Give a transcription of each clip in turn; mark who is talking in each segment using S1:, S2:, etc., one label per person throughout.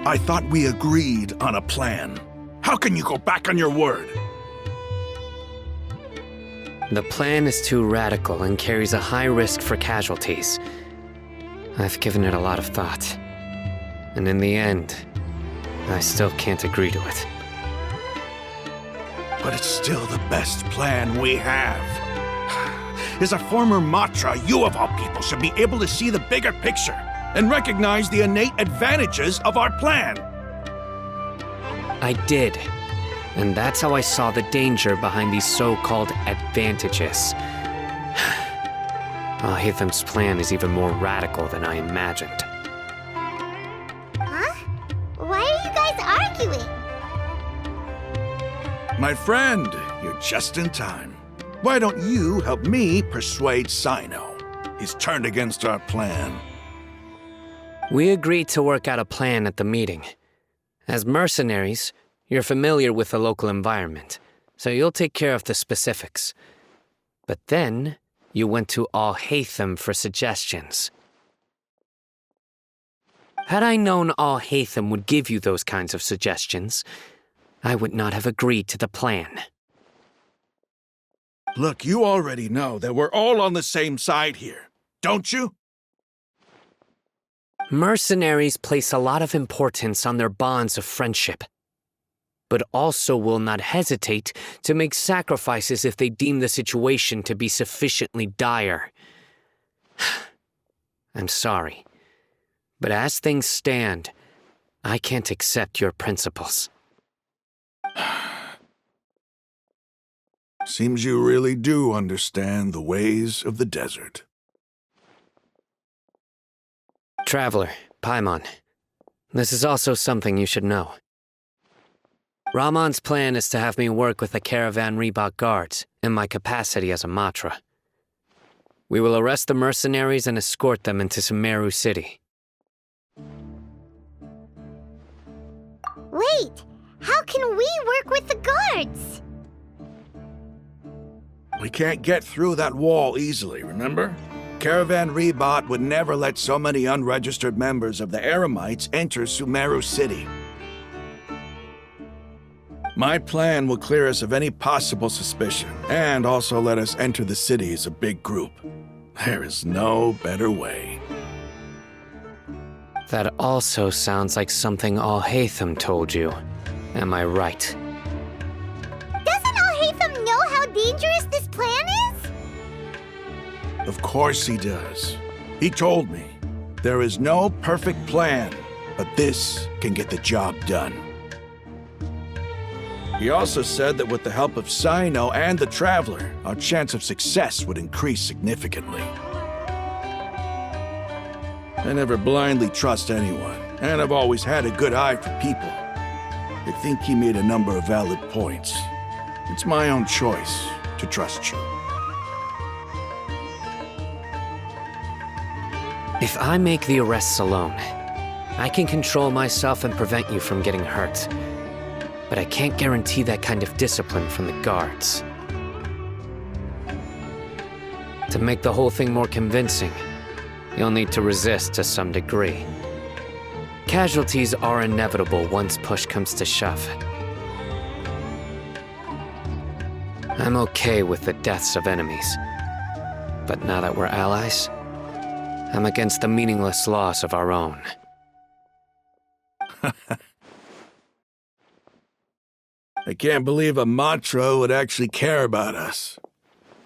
S1: I thought we agreed on a plan. How can you go back on your word?
S2: The plan is too radical and carries a high risk for casualties. I've given it a lot of thought. And in the end, I still can't agree to it.
S1: But it's still the best plan we have. As a former Matra, you of all people should be able to see the bigger picture and recognize the innate advantages of our plan.
S2: I did. And that's how I saw the danger behind these so-called advantages. Al-Haytham's plan is even more radical than I imagined.
S3: Huh? Why are you guys arguing?
S1: My friend, you're just in time. Why don't you help me persuade Sino? He's turned against our plan.
S2: We agreed to work out a plan at the meeting. As mercenaries, you're familiar with the local environment, so you'll take care of the specifics. But then, you went to Al-Haytham for suggestions. Had I known Al-Haytham would give you those kinds of suggestions, I would not have agreed to the plan.
S1: Look, you already know that we're all on the same side here, don't you?
S2: Mercenaries place a lot of importance on their bonds of friendship, but also will not hesitate to make sacrifices if they deem the situation to be sufficiently dire. I'm sorry, but as things stand, I can't accept your principles.
S1: Seems you really do understand the ways of the desert.
S2: Traveler, Paimon, this is also something you should know. Rahman's plan is to have me work with the Caravan Reebok guards in my capacity as a Matra. We will arrest the mercenaries and escort them into Sumeru City.
S3: Wait, how can we work with the guards?
S1: We can't get through that wall easily, remember? Caravan Reebok would never let so many unregistered members of the Eremites enter Sumeru City. My plan will clear us of any possible suspicion, and also let us enter the city as a big group. There is no better way.
S2: That also sounds like something Al-Haytham told you. Am I right?
S3: Doesn't Al-Haytham know how dangerous this plan is?
S1: Of course he does. He told me, there is no perfect plan, but this can get the job done. He also said that with the help of Sino and the Traveler, our chance of success would increase significantly. I never blindly trust anyone, and I've always had a good eye for people. I think he made a number of valid points. It's my own choice to trust you.
S2: If I make the arrests alone, I can control myself and prevent you from getting hurt. But I can't guarantee that kind of discipline from the guards. To make the whole thing more convincing, you'll need to resist to some degree. Casualties are inevitable once push comes to shove. I'm okay with the deaths of enemies. But now that we're allies, I'm against the meaningless loss of our own.
S1: I can't believe a Matra would actually care about us.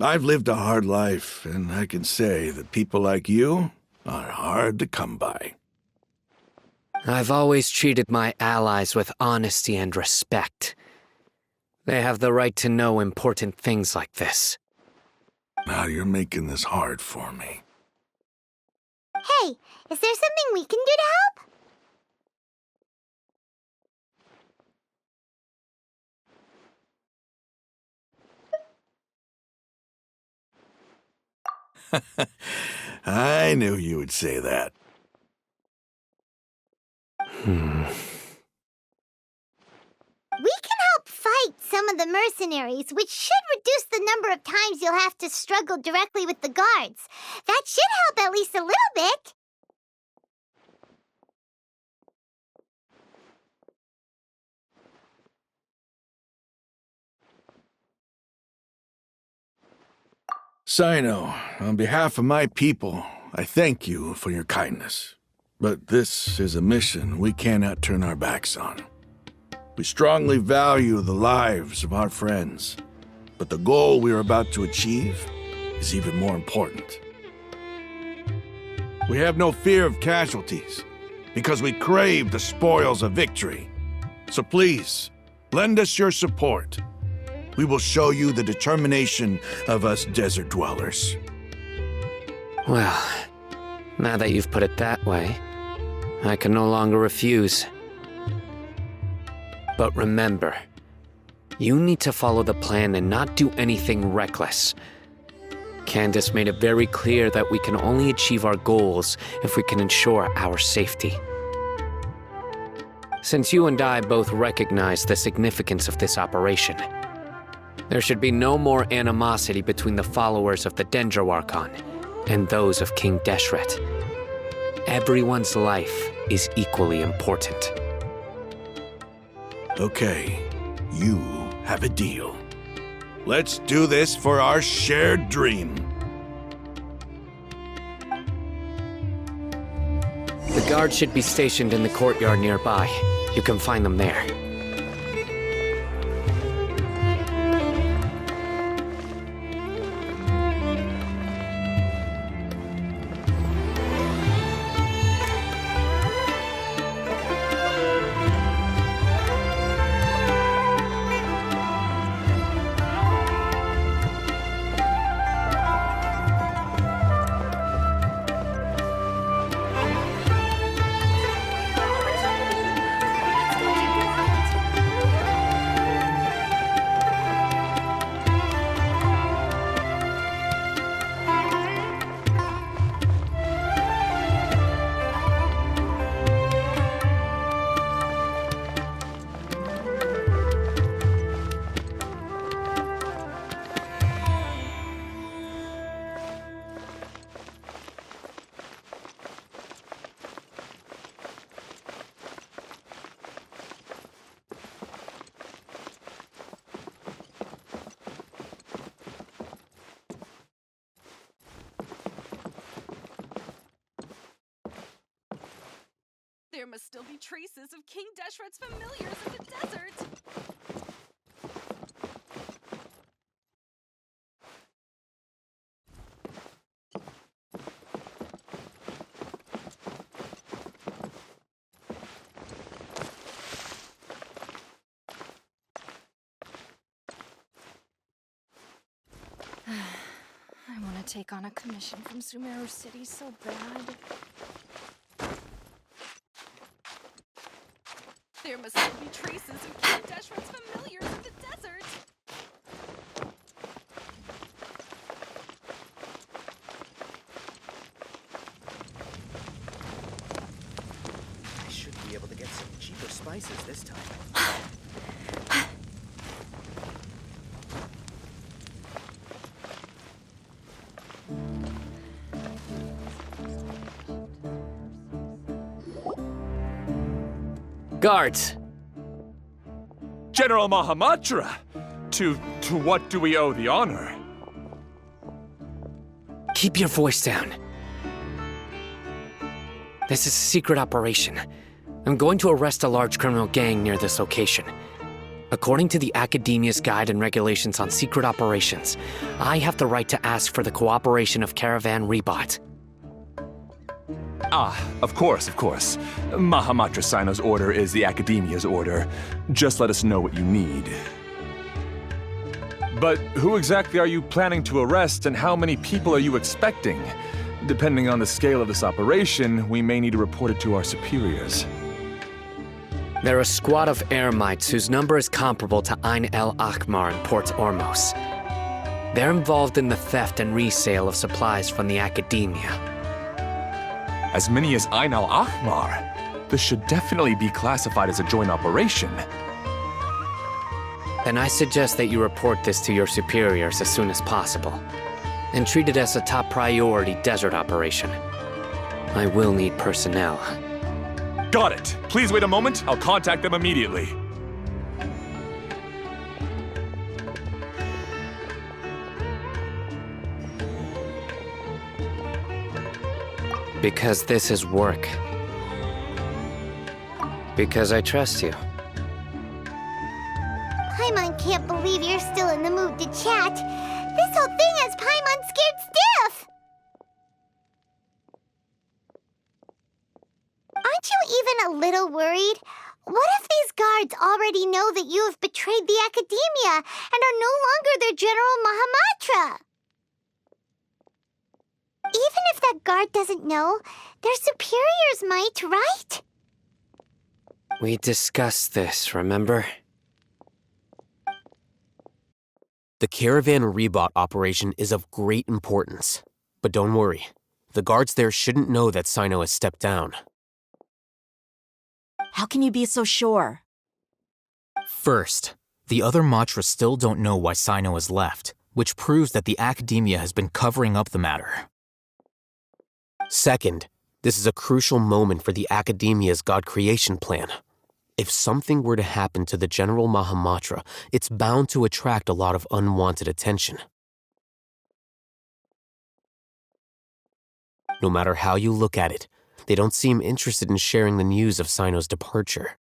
S1: I've lived a hard life, and I can say that people like you are hard to come by.
S2: I've always treated my allies with honesty and respect. They have the right to know important things like this.
S1: Now you're making this hard for me.
S3: Hey, is there something we can do to help?
S1: I knew you would say that.
S3: We can help fight some of the mercenaries, which should reduce the number of times you'll have to struggle directly with the guards. That should help at least a little bit.
S1: Sino, on behalf of my people, I thank you for your kindness. But this is a mission we cannot turn our backs on. We strongly value the lives of our friends, but the goal we are about to achieve is even more important. We have no fear of casualties, because we crave the spoils of victory. So please, lend us your support. We will show you the determination of us desert dwellers.
S2: Well, now that you've put it that way, I can no longer refuse. But remember, you need to follow the plan and not do anything reckless. Candace made it very clear that we can only achieve our goals if we can ensure our safety. Since you and I both recognize the significance of this operation, there should be no more animosity between the followers of the Dendroarchon and those of King Deshret. Everyone's life is equally important.
S1: Okay, you have a deal. Let's do this for our shared dream.
S2: The guards should be stationed in the courtyard nearby. You can find them there.
S4: There must still be traces of King Deshret's familiars in the desert. I want to take on a commission from Sumeru City so bad. There must still be traces of King Deshret's familiars in the desert.
S5: I should be able to get some cheaper spices this time.
S2: Guards!
S6: General Mahamatra! To what do we owe the honor?
S2: Keep your voice down. This is a secret operation. I'm going to arrest a large criminal gang near this location. According to the Academia's Guide and Regulations on Secret Operations, I have the right to ask for the cooperation of Caravan Rebot.
S6: Ah, of course. Mahamatra Sino's order is the Academia's order. Just let us know what you need. But who exactly are you planning to arrest, and how many people are you expecting? Depending on the scale of this operation, we may need to report it to our superiors.
S2: They're a squad of Eremites whose number is comparable to Ain el Akhmar in Port Ormos. They're involved in the theft and resale of supplies from the Academia.
S6: As many as Ain al Akhmar? This should definitely be classified as a joint operation.
S2: Then I suggest that you report this to your superiors as soon as possible, and treat it as a top priority desert operation. I will need personnel.
S6: Got it! Please wait a moment, I'll contact them immediately.
S2: Because this is work. Because I trust you.
S3: Paimon can't believe you're still in the mood to chat. This whole thing has Paimon scared stiff! Aren't you even a little worried? What if these guards already know that you have betrayed the Academia and are no longer their General Mahamatra? Even if that guard doesn't know, their superiors might, right?
S2: We discussed this, remember?
S7: The Caravan Rebot operation is of great importance. But don't worry, the guards there shouldn't know that Sino has stepped down.
S8: How can you be so sure?
S9: First, the other Matra still don't know why Sino has left, which proves that the Academia has been covering up the matter.
S7: Second, this is a crucial moment for the Academia's God creation plan. If something were to happen to the General Mahamatra, it's bound to attract a lot of unwanted attention. No matter how you look at it, they don't seem interested in sharing the news of Sino's departure.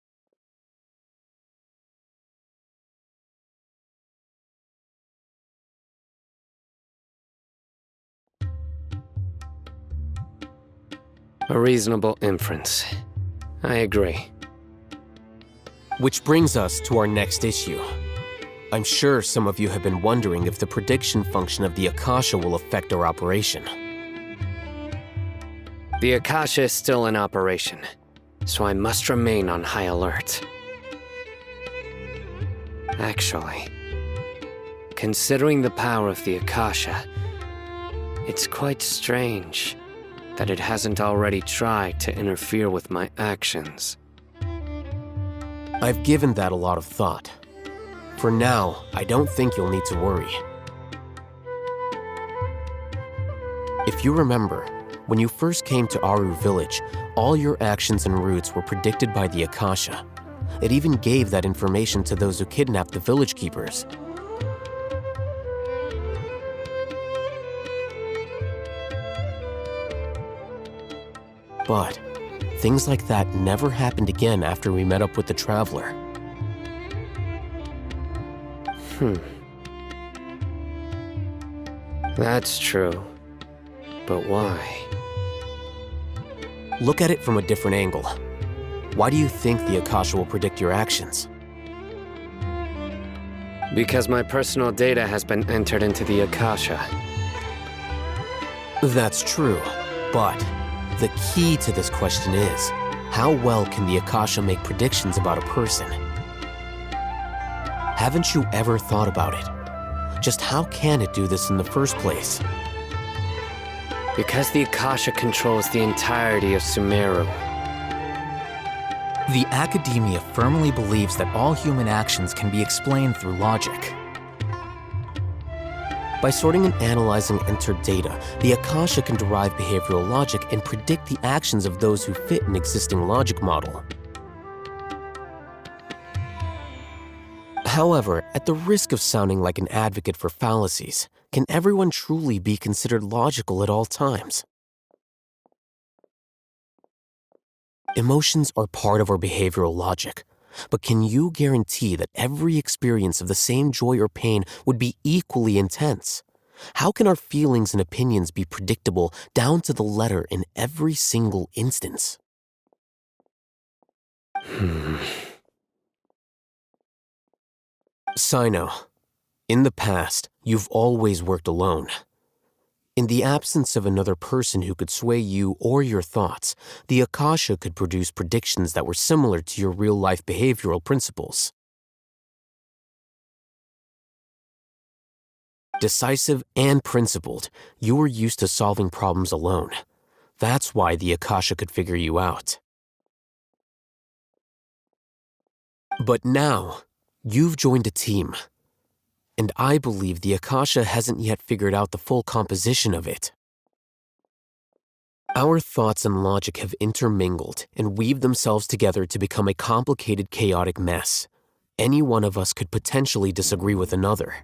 S2: A reasonable inference. I agree.
S7: Which brings us to our next issue. I'm sure some of you have been wondering if the prediction function of the Akasha will affect our operation.
S2: The Akasha is still in operation, so I must remain on high alert. Actually, considering the power of the Akasha, it's quite strange that it hasn't already tried to interfere with my actions.
S7: I've given that a lot of thought. For now, I don't think you'll need to worry. If you remember, when you first came to Aru Village, all your actions and routes were predicted by the Akasha. It even gave that information to those who kidnapped the village keepers. But things like that never happened again after we met up with the Traveler.
S2: That's true. But why?
S7: Look at it from a different angle. Why do you think the Akasha will predict your actions?
S2: Because my personal data has been entered into the Akasha.
S7: That's true, but the key to this question is, how well can the Akasha make predictions about a person? Haven't you ever thought about it? Just how can it do this in the first place?
S2: Because the Akasha controls the entirety of Sumeru.
S9: The Academia firmly believes that all human actions can be explained through logic.
S7: By sorting and analyzing entered data, the Akasha can derive behavioral logic and predict the actions of those who fit an existing logic model. However, at the risk of sounding like an advocate for fallacies, can everyone truly be considered logical at all times? Emotions are part of our behavioral logic, but can you guarantee that every experience of the same joy or pain would be equally intense? How can our feelings and opinions be predictable down to the letter in every single instance? Sino, in the past, you've always worked alone. In the absence of another person who could sway you or your thoughts, the Akasha could produce predictions that were similar to your real-life behavioral principles. Decisive and principled, you were used to solving problems alone. That's why the Akasha could figure you out. But now, you've joined a team. And I believe the Akasha hasn't yet figured out the full composition of it. Our thoughts and logic have intermingled and weaved themselves together to become a complicated, chaotic mess. Any one of us could potentially disagree with another.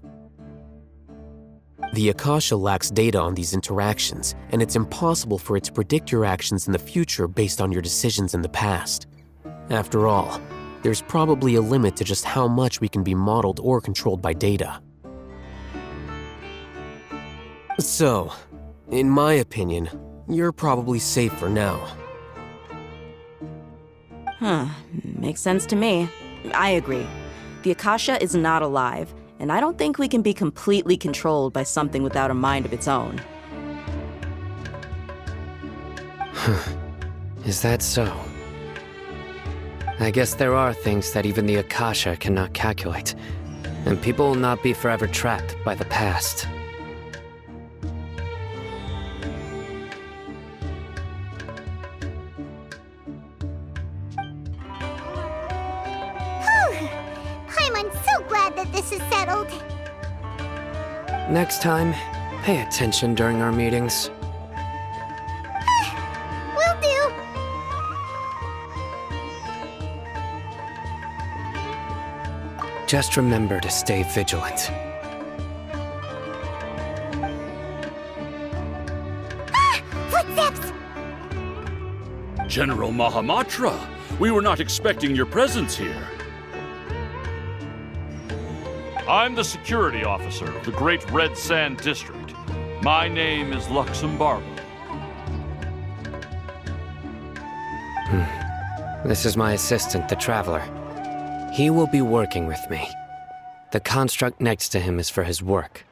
S7: The Akasha lacks data on these interactions, and it's impossible for it to predict your actions in the future based on your decisions in the past. After all, there's probably a limit to just how much we can be modeled or controlled by data. So, in my opinion, you're probably safe for now.
S8: Makes sense to me. I agree. The Akasha is not alive, and I don't think we can be completely controlled by something without a mind of its own.
S2: Is that so? I guess there are things that even the Akasha cannot calculate, and people will not be forever trapped by the past.
S3: I'm so glad that this is settled.
S2: Next time, pay attention during our meetings.
S3: Will do.
S2: Just remember to stay vigilant.
S3: Footsteps!
S10: General Mahamatra, we were not expecting your presence here.
S11: I'm the security officer of the Great Red Sand District. My name is Luxembargo.
S2: This is my assistant, the Traveler. He will be working with me. The construct next to him is for his work.